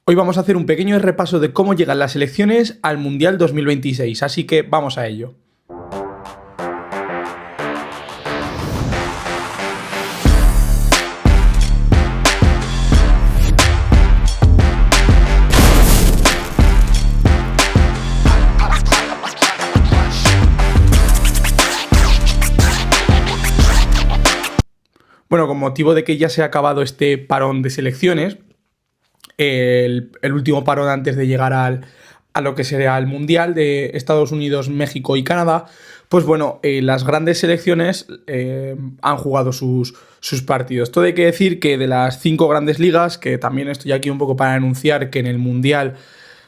Hoy vamos a hacer un pequeño repaso de cómo llegan las selecciones al Mundial 2026, así que vamos a ello. Bueno, con motivo de que ya se ha acabado este parón de selecciones, el último parón antes de llegar a lo que sería el Mundial de Estados Unidos, México y Canadá, pues bueno, las grandes selecciones han jugado sus partidos. Todo hay que decir que de las 5 grandes ligas, que también estoy aquí un poco para anunciar que en el Mundial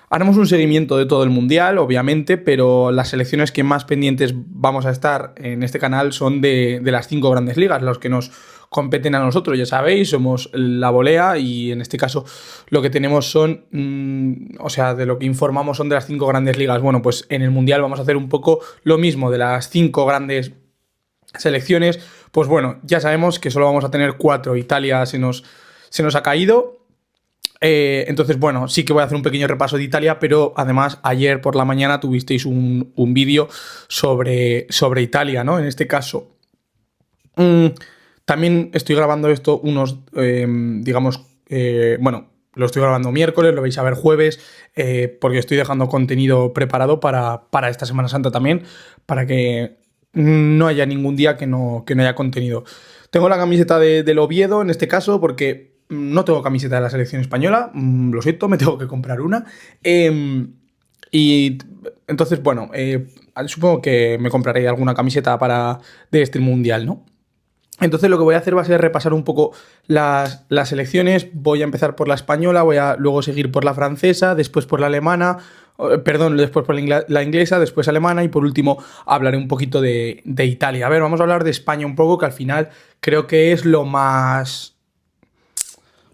haremos un seguimiento de todo el Mundial, obviamente, pero las selecciones que más pendientes vamos a estar en este canal son de las 5 grandes ligas, los que nos competen a nosotros, ya sabéis, somos la volea y en este caso lo que tenemos son, de lo que informamos son de las 5 grandes ligas. Bueno, pues en el Mundial vamos a hacer un poco lo mismo de las 5 grandes selecciones. Pues bueno, ya sabemos que solo vamos a tener 4, Italia se nos ha caído. Entonces, bueno, sí que voy a hacer un pequeño repaso de Italia, pero además ayer por la mañana tuvisteis un vídeo sobre Italia, ¿no? En este caso. También estoy grabando esto lo estoy grabando miércoles, lo vais a ver jueves, porque estoy dejando contenido preparado para esta Semana Santa también, para que no haya ningún día que no haya contenido. Tengo la camiseta del Oviedo, en este caso, porque no tengo camiseta de la selección española, lo siento, me tengo que comprar una. Y entonces, bueno, supongo que me compraré alguna camiseta de este Mundial, ¿no? Entonces lo que voy a hacer va a ser repasar un poco las selecciones. Voy a empezar por la española, voy a luego seguir por la francesa, después por la alemana, después por la inglesa, después alemana y por último hablaré un poquito de Italia. A ver, vamos a hablar de España un poco, que al final creo que es lo más...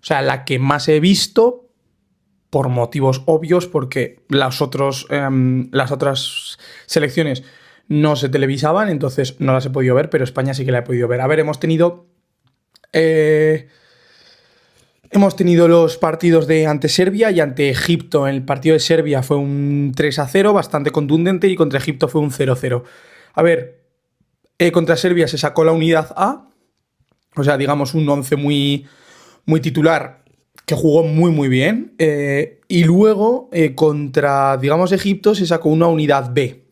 O sea, la que más he visto por motivos obvios, porque las otras selecciones no se televisaban, entonces no las he podido ver, pero España sí que la he podido ver. A ver, hemos tenido los partidos de ante Serbia y ante Egipto. En el partido de Serbia fue un 3-0, bastante contundente, y contra Egipto fue un 0-0. A ver, contra Serbia se sacó la unidad A, o sea, digamos un 11 muy, muy titular, que jugó muy, muy bien. Y luego, contra, digamos, Egipto se sacó una unidad B.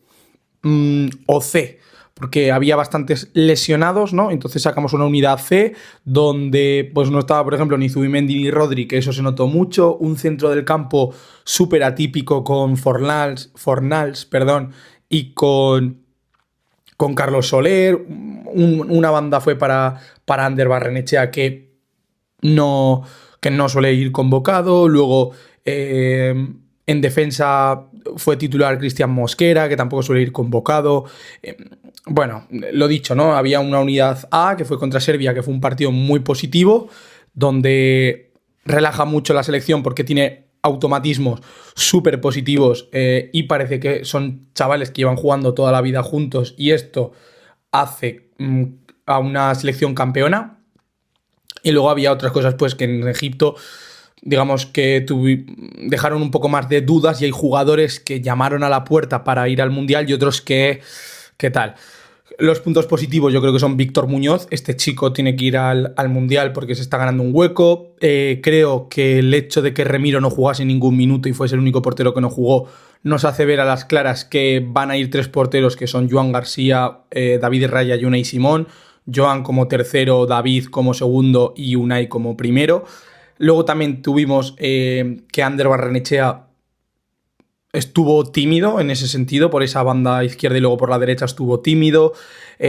O C, porque había bastantes lesionados, ¿no? Entonces sacamos una unidad C, donde pues no estaba, por ejemplo, ni Zubimendi ni Rodri, que eso se notó mucho, un centro del campo súper atípico con Fornals, y con Carlos Soler, una banda fue para Ander Barrenechea que no suele ir convocado, luego... en defensa fue titular Cristian Mosquera, que tampoco suele ir convocado. Bueno, lo dicho, ¿no? Había una unidad A, que fue contra Serbia, que fue un partido muy positivo, donde relaja mucho la selección porque tiene automatismos súper positivos y parece que son chavales que llevan jugando toda la vida juntos y esto hace a una selección campeona. Y luego había otras cosas, pues, que en Egipto... digamos que dejaron un poco más de dudas y hay jugadores que llamaron a la puerta para ir al Mundial y otros que... ¿Qué tal? Los puntos positivos yo creo que son Víctor Muñoz. Este chico tiene que ir al Mundial porque se está ganando un hueco. Creo que el hecho de que Remiro no jugase ningún minuto y fuese el único portero que no jugó nos hace ver a las claras que van a ir 3 porteros, que son Joan García, David Raya y Unai Simón. Joan como tercero, David como segundo y Unai como primero. Luego también tuvimos que Ander Barrenechea estuvo tímido en ese sentido, por esa banda izquierda y luego por la derecha estuvo tímido.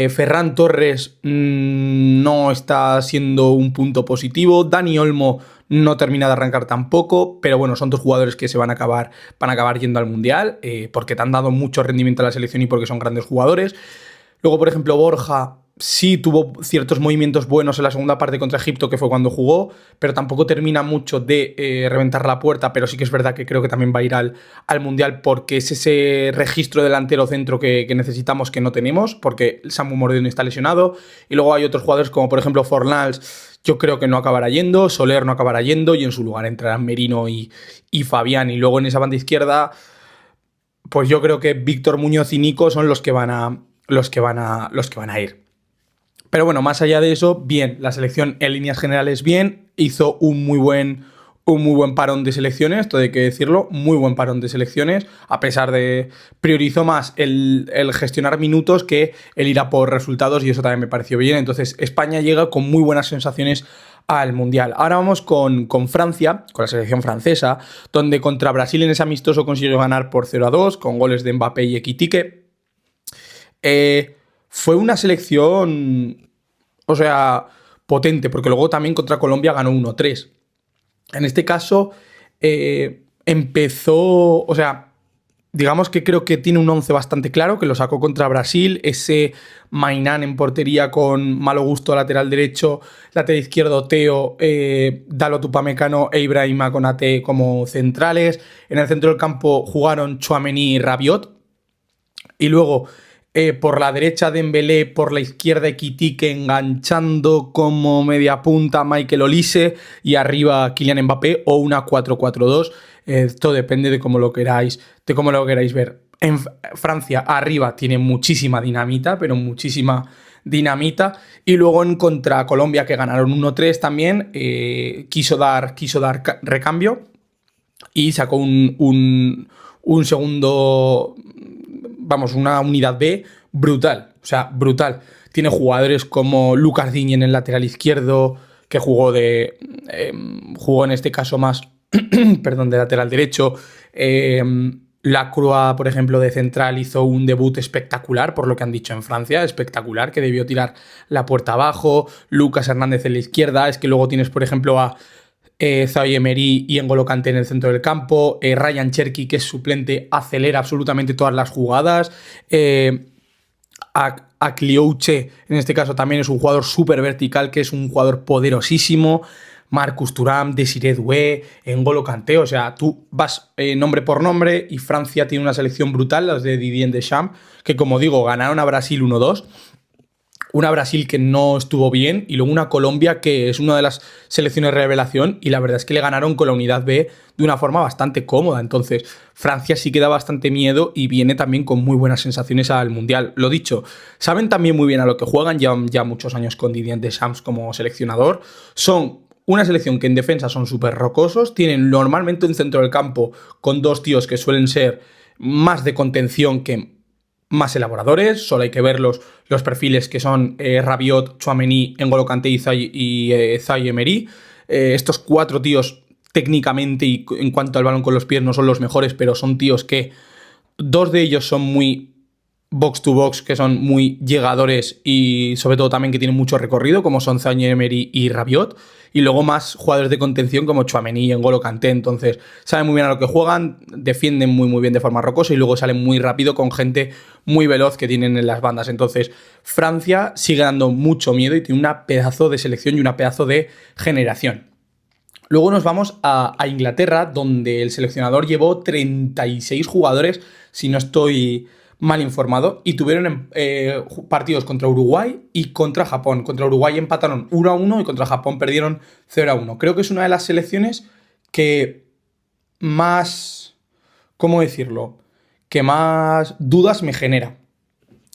Ferran Torres no está siendo un punto positivo. Dani Olmo no termina de arrancar tampoco, pero bueno, son 2 jugadores que van a acabar yendo al Mundial porque te han dado mucho rendimiento a la selección y porque son grandes jugadores. Luego, por ejemplo, Borja sí tuvo ciertos movimientos buenos en la segunda parte contra Egipto, que fue cuando jugó, pero tampoco termina mucho de reventar la puerta, pero sí que es verdad que creo que también va a ir al Mundial porque es ese registro delantero centro que necesitamos, que no tenemos, porque Samu Moreno está lesionado, y luego hay otros jugadores como por ejemplo Fornals, yo creo que no acabará yendo, Soler no acabará yendo, y en su lugar entrarán Merino y Fabián, y luego en esa banda izquierda, pues yo creo que Víctor Muñoz y Nico son los que van a ir. Pero bueno, más allá de eso, bien, la selección en líneas generales bien, hizo un muy buen parón de selecciones, todo hay que decirlo, muy buen parón de selecciones, a pesar de priorizó más el gestionar minutos que el ir a por resultados, y eso también me pareció bien. Entonces España llega con muy buenas sensaciones al Mundial. Ahora vamos con Francia, con la selección francesa, donde contra Brasil en ese amistoso consiguió ganar por 0-2, con goles de Mbappé y Ekitike. Fue una selección, o sea, potente, porque luego también contra Colombia ganó 1-3. En este caso, empezó, o sea, digamos que creo que tiene un 11 bastante claro, que lo sacó contra Brasil, ese Mainán en portería con Malo Gusto lateral derecho, lateral izquierdo Teo, Dalot Upamecano e Ibrahima Konate como centrales. En el centro del campo jugaron Tchouaméni y Rabiot. Y luego por la derecha Dembélé, por la izquierda Ekitike, enganchando como media punta Michael Olise, y arriba Kylian Mbappé, o una 4-4-2. Esto depende de cómo lo queráis ver. En Francia arriba tiene muchísima dinamita, pero muchísima dinamita. Y luego en contra Colombia, que ganaron 1-3 también, quiso dar recambio y sacó un segundo, vamos, una unidad B brutal, o sea, brutal. Tiene jugadores como Lucas Digne en el lateral izquierdo, que jugó en este caso más, perdón, de lateral derecho. Lacroix, por ejemplo, de central, hizo un debut espectacular, por lo que han dicho en Francia, espectacular, que debió tirar la puerta abajo. Lucas Hernández en la izquierda. Es que luego tienes, por ejemplo, a Zaïre Emery y N'Golo Kanté en el centro del campo. Ryan Cherki, que es suplente, acelera absolutamente todas las jugadas. A Kliouche, en este caso, también es un jugador súper vertical, que es un jugador poderosísimo. Marcus Thuram, Desiré Doué, N'Golo Kanté, o sea, tú vas nombre por nombre, y Francia tiene una selección brutal, las de Didier Deschamps, que como digo, ganaron a Brasil 1-2. Una Brasil que no estuvo bien, y luego una Colombia que es una de las selecciones revelación, y la verdad es que le ganaron con la unidad B de una forma bastante cómoda. Entonces Francia sí que da bastante miedo y viene también con muy buenas sensaciones al Mundial. Lo dicho, saben también muy bien a lo que juegan, llevan ya muchos años con Didier Deschamps como seleccionador. Son una selección que en defensa son súper rocosos, tienen normalmente un centro del campo con dos tíos que suelen ser más de contención que más elaboradores. Solo hay que ver los perfiles, que son Rabiot, Tchouaméni, N'Golo Kanté y Zaïre Emery. Estos cuatro tíos técnicamente y en cuanto al balón con los pies no son los mejores, pero son tíos que dos de ellos son muy box to box, que son muy llegadores, y sobre todo también que tienen mucho recorrido, como son Zaïre Emery y Rabiot. Y luego más jugadores de contención como Tchouaméni y N'Golo Kanté. Entonces saben muy bien a lo que juegan, defienden muy muy bien de forma rocosa, y luego salen muy rápido con gente muy veloz que tienen en las bandas. Entonces Francia sigue dando mucho miedo y tiene una pedazo de selección y una pedazo de generación. Luego nos vamos a Inglaterra, donde el seleccionador llevó 36 jugadores, si no estoy mal informado, y tuvieron partidos contra Uruguay y contra Japón. Contra Uruguay empataron 1-1 y contra Japón perdieron 0-1. Creo que es una de las selecciones que más, ¿cómo decirlo?, que más dudas me genera.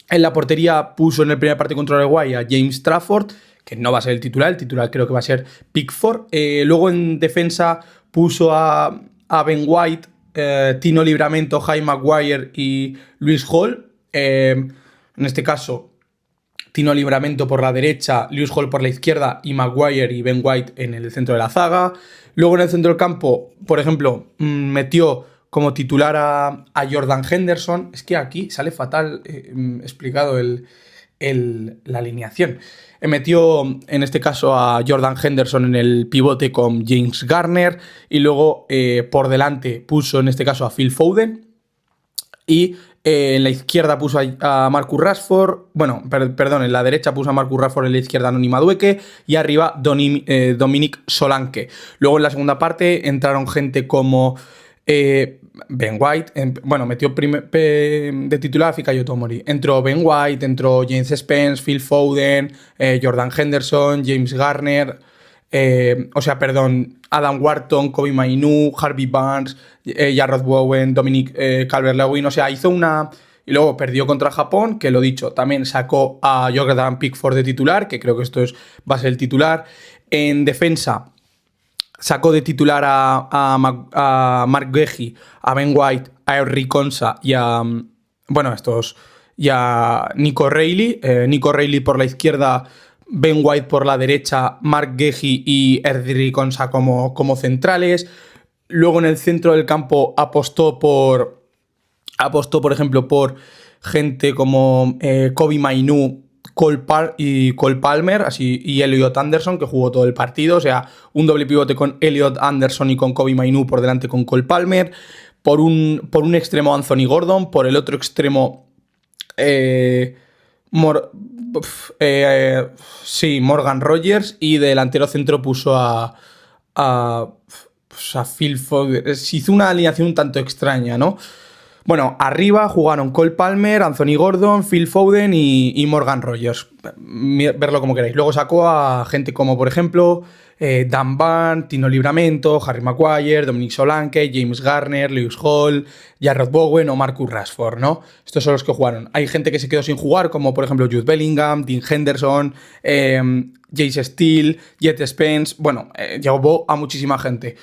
En la portería puso en el primer partido contra Uruguay a James Trafford, que no va a ser el titular creo que va a ser Pickford. Luego en defensa puso a Ben White, Tino Livramento, Harry Maguire y Luis Hall. En este caso, Tino Livramento por la derecha, Luis Hall por la izquierda, y Maguire y Ben White en el centro de la zaga. Luego en el centro del campo, por ejemplo, metió como titular a Jordan Henderson. Es que aquí sale fatal explicado la alineación. Metió en este caso a Jordan Henderson en el pivote con James Garner, y luego por delante puso en este caso a Phil Foden. Y en la izquierda puso a Marcus Rashford, bueno, perdón, en la derecha puso a Marcus Rashford, en la izquierda Noni Madueke y arriba Dominic Solanke. Luego en la segunda parte entraron gente como Ben White, bueno, metió de titular a Fikayo Tomori. Entró Ben White, entró James Spence, Phil Foden, Jordan Henderson, James Garner, Adam Wharton, Kobe Mainu, Harvey Barnes, Jarrod Bowen, Dominic Calvert-Lewin. O sea, hizo una... Y luego perdió contra Japón, que lo dicho, también sacó a Jordan Pickford de titular, que creo que va a ser el titular. En defensa sacó de titular a Mark Guehi, a Ben White, a Henry Konsa y a... y a Nico Reilly. Nico Reilly por la izquierda, Ben White por la derecha, Mark Guehi y Henry Konsa como centrales. Luego en el centro del campo apostó, por ejemplo, por gente como Kobe Mainu, Cole Palmer y Elliot Anderson, que jugó todo el partido. O sea, un doble pivote con Elliot Anderson y con Kobe Mainu por delante con Cole Palmer. Por un extremo Anthony Gordon, por el otro extremo Morgan Rogers, y de delantero centro puso a Phil Foden. Se hizo una alineación un tanto extraña, ¿no? Bueno, arriba jugaron Cole Palmer, Anthony Gordon, Phil Foden y Morgan Rogers. Verlo como queráis. Luego sacó a gente como, por ejemplo, Dan Burn, Tino Livramento, Harry Maguire, Dominic Solanke, James Garner, Lewis Hall, Jarrod Bowen o Marcus Rashford, ¿no? Estos son los que jugaron. Hay gente que se quedó sin jugar, como por ejemplo Jude Bellingham, Dean Henderson, Jace Steele, Jet Spence. Bueno, llevó a muchísima gente.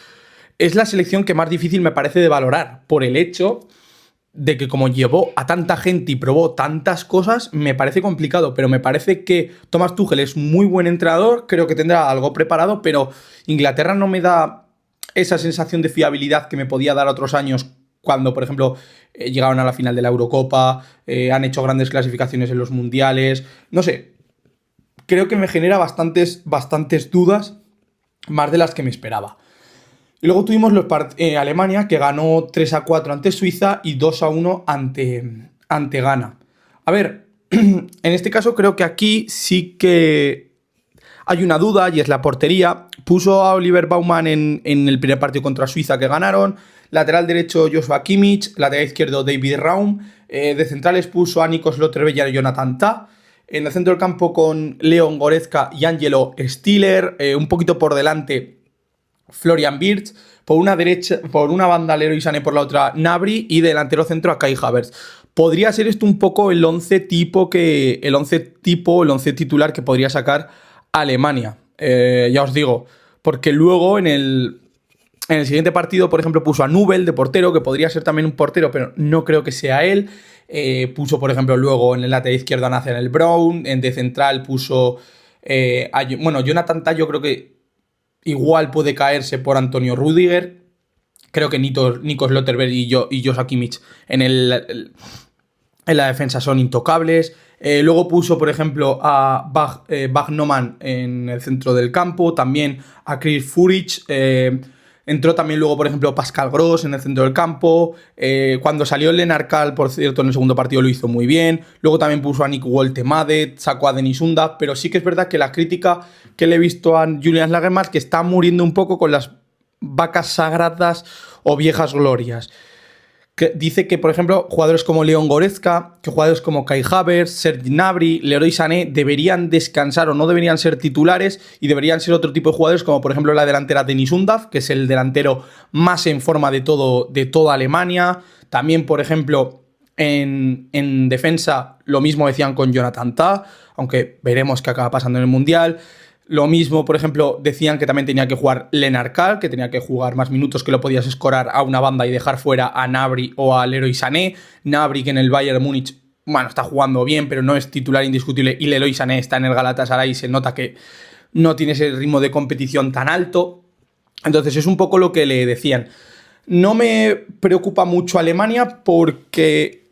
Es la selección que más difícil me parece de valorar, por el hecho de que como llevó a tanta gente y probó tantas cosas, me parece complicado, pero me parece que Thomas Tuchel es muy buen entrenador, creo que tendrá algo preparado, pero Inglaterra no me da esa sensación de fiabilidad que me podía dar otros años cuando, por ejemplo, llegaron a la final de la Eurocopa, han hecho grandes clasificaciones en los mundiales, no sé, creo que me genera bastantes dudas, más de las que me esperaba. Y luego tuvimos Alemania, que ganó 3-4 ante Suiza y 2-1 ante Ghana. A ver, en este caso creo que aquí sí que hay una duda, y es la portería. Puso a Oliver Baumann en el primer partido contra Suiza, que ganaron. Lateral derecho Joshua Kimmich, lateral izquierdo David Raum. De centrales puso a Nico Schlotterbeck y Jonathan Tah. En el centro del campo con Leon Goretzka y Angelo Stiller. Un poquito por delante Florian Wirtz, por una banda Leroy Sané, por la otra Gnabry, y delantero centro a Kai Havertz. Podría ser esto un poco el 11 titular que podría sacar Alemania. Ya os digo, porque luego en el siguiente partido, por ejemplo, puso a Nubel de portero, que podría ser también un portero, pero no creo que sea él. Puso, por ejemplo, luego en el lateral izquierdo a Nathaniel Brown, de central puso Jonathan Tah, yo creo que igual puede caerse por Antonio Rüdiger. Creo que Nico Schlotterbeck y Joshua Kimmich en la defensa son intocables. Luego puso, por ejemplo, a Bagnoman en el centro del campo. También a Chris Führich. Entró también luego, por ejemplo, Pascal Gross en el centro del campo. Cuando salió Lennart Kahl, por cierto, en el segundo partido lo hizo muy bien. Luego también puso a Nick Wolte-Madet, sacó a Denis Undav. Pero sí que es verdad que la crítica que le he visto a Julian Nagelsmann, que está muriendo un poco con las vacas sagradas o viejas glorias. Que dice que, por ejemplo, jugadores como Leon Goretzka, que jugadores como Kai Havertz, Serge Gnabry, Leroy Sané deberían descansar o no deberían ser titulares, y deberían ser otro tipo de jugadores, como por ejemplo la delantera Denis Undav, que es el delantero más en forma de toda Alemania. También, por ejemplo, en defensa lo mismo decían con Jonathan Tah, aunque veremos qué acaba pasando en el Mundial. Lo mismo, por ejemplo, decían que también tenía que jugar Lennart Kahl, que tenía que jugar más minutos, que lo podías escorar a una banda y dejar fuera a Gnabry o a Leroy Sané. Gnabry, que en el Bayern Múnich, bueno, está jugando bien, pero no es titular indiscutible, y Leroy Sané está en el Galatasaray y se nota que no tiene ese ritmo de competición tan alto. Entonces es un poco lo que le decían. No me preocupa mucho Alemania porque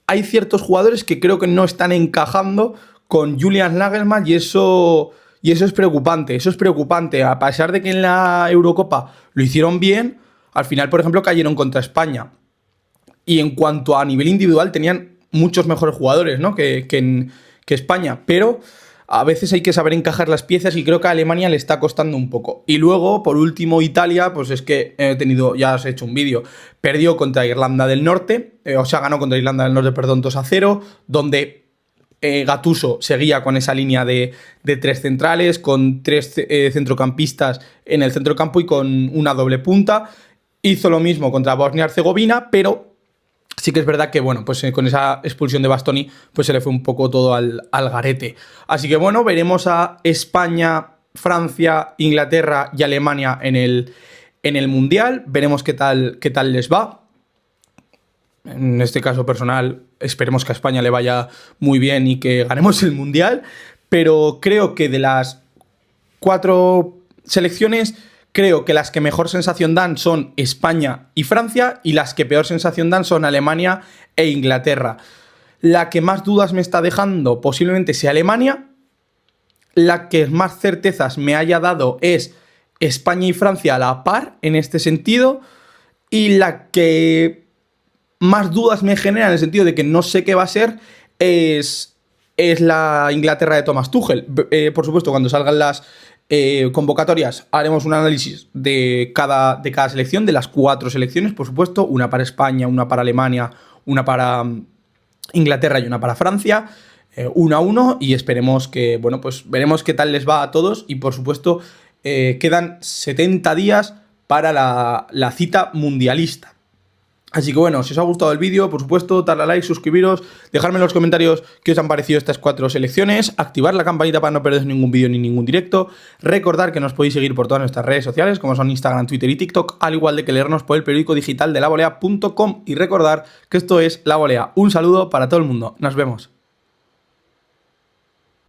hay ciertos jugadores que creo que no están encajando con Julian Nagelsmann, y eso es preocupante. Eso es preocupante. A pesar de que en la Eurocopa lo hicieron bien, al final, por ejemplo, cayeron contra España. y en cuanto a nivel individual tenían muchos mejores jugadores, ¿no? que España, pero a veces hay que saber encajar las piezas y creo que a Alemania le está costando un poco. Y luego, por último, Italia, pues es que ya os he hecho un vídeo, perdió contra Irlanda del Norte, ganó contra Irlanda del Norte, perdón, 2-0, donde Gattuso seguía con esa línea de 3 centrales, con 3 centrocampistas en el centro campo y con una doble punta. Hizo lo mismo contra Bosnia-Herzegovina, pero sí que es verdad que, bueno, pues con esa expulsión de Bastoni, pues se le fue un poco todo al garete. Así que, bueno, veremos a España, Francia, Inglaterra y Alemania en el Mundial. Veremos qué tal les va. En este caso personal, esperemos que a España le vaya muy bien y que ganemos el Mundial. Pero creo que de las 4 selecciones, creo que las que mejor sensación dan son España y Francia, y las que peor sensación dan son Alemania e Inglaterra. La que más dudas me está dejando posiblemente sea Alemania. La que más certezas me haya dado es España y Francia a la par en este sentido. Y la que más dudas me genera en el sentido de que no sé qué va a ser es la Inglaterra de Thomas Tuchel. Por supuesto, cuando salgan las convocatorias haremos un análisis de cada selección, de las 4 selecciones, por supuesto, una para España, una para Alemania, una para Inglaterra y una para Francia, 1-1, y esperemos que, bueno, pues veremos qué tal les va a todos. Y por supuesto, quedan 70 días para la cita mundialista. Así que bueno, si os ha gustado el vídeo, por supuesto, darle a like, suscribiros, dejadme en los comentarios qué os han parecido estas 4 selecciones, activar la campanita para no perderos ningún vídeo ni ningún directo, recordar que nos podéis seguir por todas nuestras redes sociales, como son Instagram, Twitter y TikTok, al igual de que leernos por el periódico digital de lavolea.com, y recordar que esto es La Volea. Un saludo para todo el mundo, nos vemos.